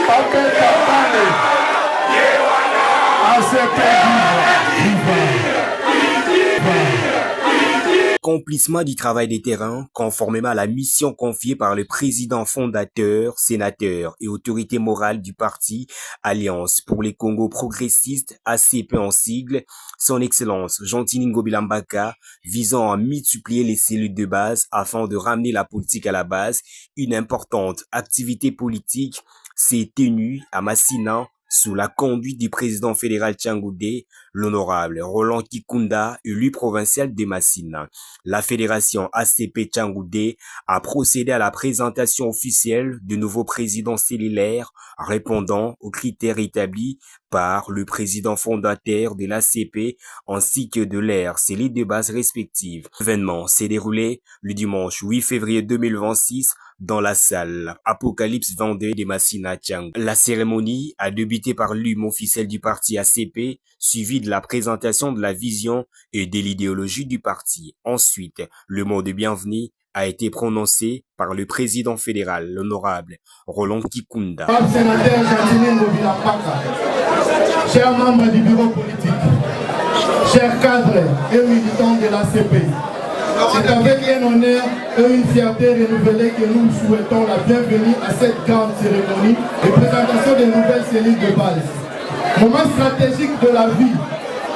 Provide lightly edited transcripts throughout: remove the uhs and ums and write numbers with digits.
Ok, campagne. Accomplissement du travail des terrains, conformément à la mission confiée par le président fondateur, sénateur et autorité morale du parti Alliance pour les Congo progressistes, ACP en sigle, son excellence Jean-Tini Ngobila Mbaka, visant à multiplier les cellules de base afin de ramener la politique à la base. Une importante activité politique s'est tenue à Massina sous la conduite du président fédéral Tchangoudé, l'honorable Roland Kikunda, élu provincial de Massina. La fédération ACP Tchangoudé a procédé à la présentation officielle du nouveau président cellulaire répondant aux critères établis par le président fondateur de l'ACP ainsi que de leurs cellules de base respectives. L'événement s'est déroulé le dimanche 8 février 2026 dans la salle Apocalypse Vendée de Massina Tchang. La cérémonie a débuté par l'hymne officiel du parti ACP, suivi de la présentation de la vision et de l'idéologie du parti. Ensuite, le mot de bienvenue a été prononcé par le président fédéral, l'honorable Roland Kikunda. Sénateur Jean-Tini Ngobila Mbaka, chers membres du bureau politique, chers cadres et militants de l'ACP, c'est avec un honneur et une fierté renouvelée que nous souhaitons la bienvenue à cette grande cérémonie de présentation des nouvelles cellules de base. Moment stratégique de la vie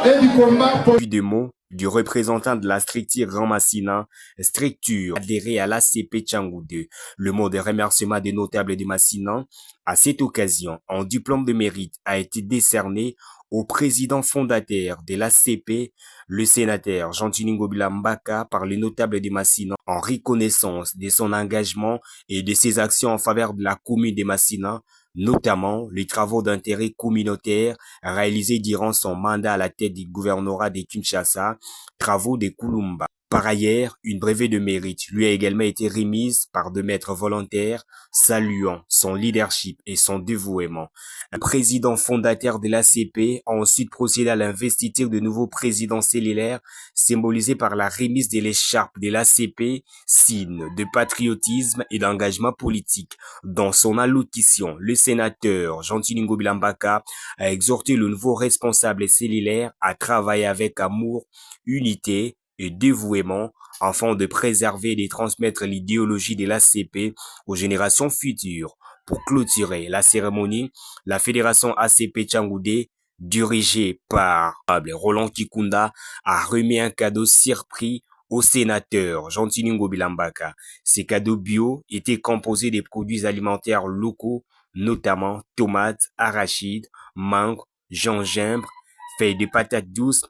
et du combat pour... Des mots du représentant de la structure Grand Massina, structure adhérée à l'ACP Tchangoudé. Le mot de remerciement des notables de Massina. À cette occasion, un diplôme de mérite a été décerné au président fondateur de l'ACP, le sénateur Jean-Tini Ngobila Mbaka, par les notables de Massina, en reconnaissance de son engagement et de ses actions en faveur de la commune de Massina, notamment les travaux d'intérêt communautaire réalisés durant son mandat à la tête du gouvernorat de Kinshasa, travaux de Kulumba. Par ailleurs, une brevet de mérite lui a également été remise par deux maîtres volontaires, saluant son leadership et son dévouement. Un président fondateur de l'ACP a ensuite procédé à l'investiture de nouveaux présidents cellulaires, symbolisé par la remise de l'écharpe de l'ACP, signe de patriotisme et d'engagement politique. Dans son allocution, le sénateur Jean-Tini Ngobila Mbaka a exhorté le nouveau responsable cellulaire à travailler avec amour, unité et dévouement afin de préserver et de transmettre l'idéologie de l'ACP aux générations futures. Pour clôturer la cérémonie, la fédération ACP Tchangoudé, dirigée par Roland Kikunda, a remis un cadeau surpris au sénateur Jean-Tini Ngobila Mbaka. Ces cadeaux bio étaient composés des produits alimentaires locaux, notamment tomates, arachides, mangue, gingembre, feuilles de patates douces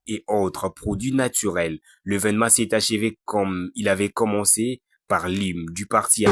et autres produits naturels. L'événement s'est achevé comme il avait commencé, par l'hymne du parti.